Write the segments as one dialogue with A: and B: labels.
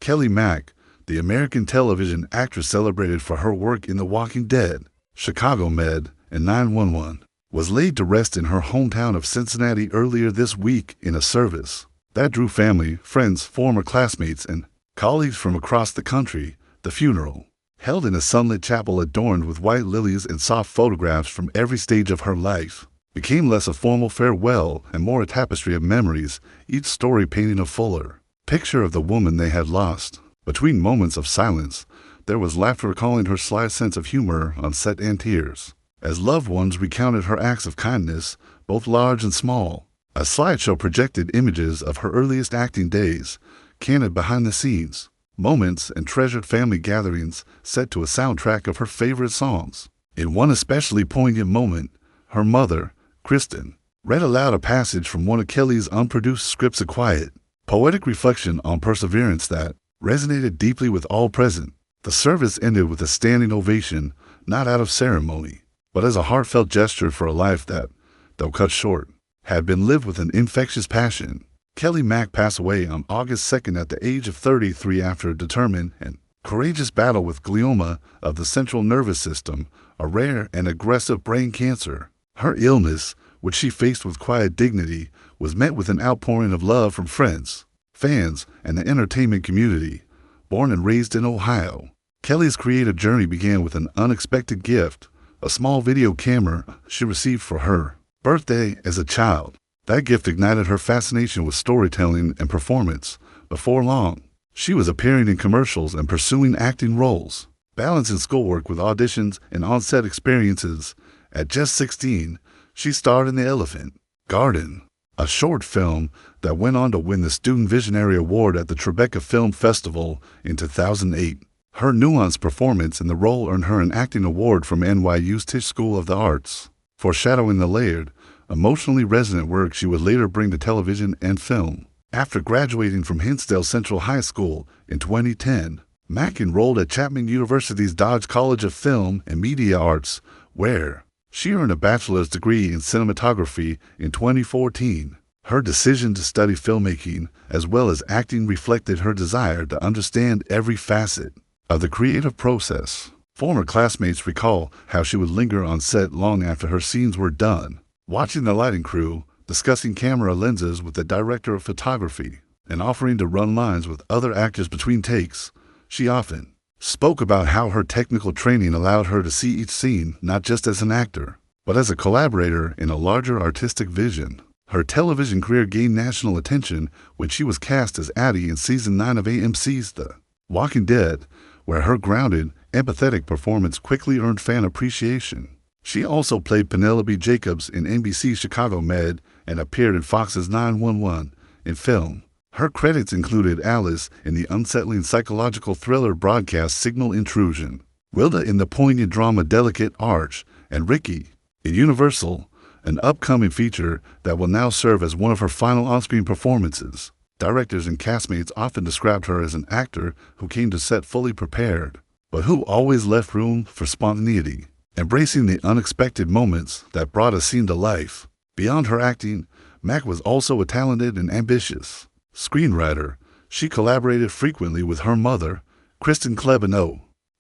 A: Kelley Mack, the American television actress celebrated for her work in The Walking Dead, Chicago Med, and 911, was laid to rest in her hometown of Cincinnati earlier this week in a service that drew family, friends, former classmates, and colleagues from across the country. The funeral, held in a sunlit chapel adorned with white lilies and soft photographs from every stage of her life, became less a formal farewell and more a tapestry of memories, each story painting a fuller picture of the woman they had lost. Between moments of silence, there was laughter recalling her sly sense of humor on set and tears, as loved ones recounted her acts of kindness, both large and small. A slideshow projected images of her earliest acting days, candid behind the scenes, moments and treasured family gatherings set to a soundtrack of her favorite songs. In one especially poignant moment, her mother, Kristen, read aloud a passage from one of Kelley's unproduced scripts, a quiet, poetic reflection on perseverance that resonated deeply with all present. The service ended with a standing ovation, not out of ceremony, but as a heartfelt gesture for a life that, though cut short, had been lived with an infectious passion. Kelley Mack passed away on August 2nd at the age of 33 after a determined and courageous battle with glioma of the central nervous system, a rare and aggressive brain cancer. Her illness, which she faced with quiet dignity, was met with an outpouring of love from friends, fans, and the entertainment community. Born and raised in Ohio, Kelley's creative journey began with an unexpected gift, a small video camera she received for her birthday as a child. That gift ignited her fascination with storytelling and performance. Before long, she was appearing in commercials and pursuing acting roles, balancing schoolwork with auditions and on-set experiences. At just 16, she starred in The Elephant Garden, a short film that went on to win the Student Visionary Award at the Tribeca Film Festival in 2008. Her nuanced performance in the role earned her an acting award from NYU's Tisch School of the Arts, foreshadowing the layered, emotionally resonant work she would later bring to television and film. After graduating from Hinsdale Central High School in 2010, Mack enrolled at Chapman University's Dodge College of Film and Media Arts, where she earned a bachelor's degree in cinematography in 2014. Her decision to study filmmaking as well as acting reflected her desire to understand every facet of the creative process. Former classmates recall how she would linger on set long after her scenes were done, watching the lighting crew, discussing camera lenses with the director of photography, and offering to run lines with other actors between takes. She often spoke about how her technical training allowed her to see each scene not just as an actor, but as a collaborator in a larger artistic vision. Her television career gained national attention when she was cast as Addy in Season 9 of AMC's The Walking Dead, where her grounded, empathetic performance quickly earned fan appreciation. She also played Penelope Jacobs in NBC's Chicago Med and appeared in Fox's 911 in film. Her credits included Alice in the unsettling psychological thriller broadcast Signal Intrusion, Wilda in the poignant drama Delicate Arch, and Ricky in Universal, an upcoming feature that will now serve as one of her final on-screen performances. Directors and castmates often described her as an actor who came to set fully prepared, but who always left room for spontaneity, embracing the unexpected moments that brought a scene to life. Beyond her acting, Mack was also a talented and ambitious screenwriter. She collaborated frequently with her mother, Kristen,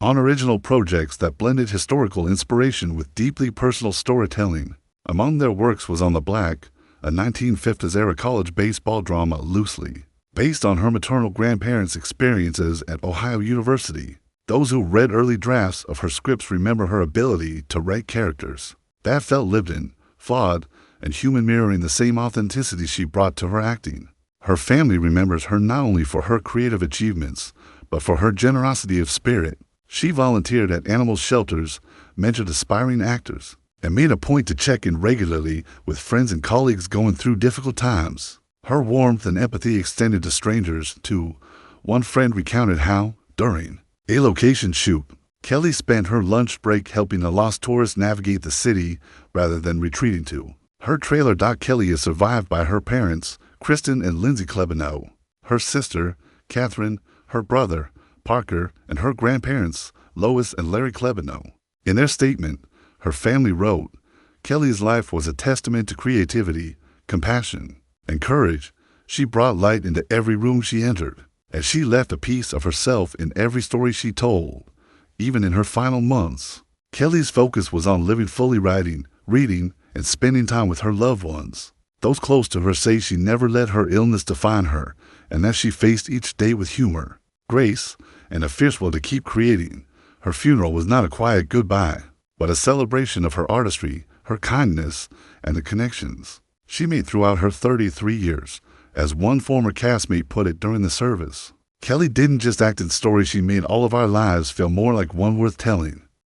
A: on original projects that blended historical inspiration with deeply personal storytelling. Among their works was On the Black, a 1950s-era college baseball drama loosely based on her maternal grandparents' experiences at Ohio University. Those who read early drafts of her scripts remember her ability to write characters that felt lived in, flawed, and human, mirroring the same authenticity she brought to her acting. Her family remembers her not only for her creative achievements, but for her generosity of spirit. She volunteered at animal shelters, mentored aspiring actors, and made a point to check in regularly with friends and colleagues going through difficult times. Her warmth and empathy extended to strangers, too. One friend recounted how, during a location shoot, Kelley spent her lunch break helping a lost tourist navigate the city rather than retreating to her trailer. Kelley is survived by her parents, Kristen and Lindsay Klebanow, her sister, Catherine, her brother, Parker, and her grandparents, Lois and Larry Klebanow. In their statement, her family wrote, "Kelley's life was a testament to creativity, compassion, and courage. She brought light into every room she entered, as she left a piece of herself in every story she told, even in her final months. Kelley's focus was on living fully, writing, reading, and spending time with her loved ones. Those close to her say she never let her illness define her, and that she faced each day with humor, grace, and a fierce will to keep creating. Her funeral was not a quiet goodbye, but a celebration of her artistry, her kindness, and the connections she made throughout her 33 years. As one former castmate put it during the service, Kelley didn't just act in stories, she made all of our lives feel more like one worth telling.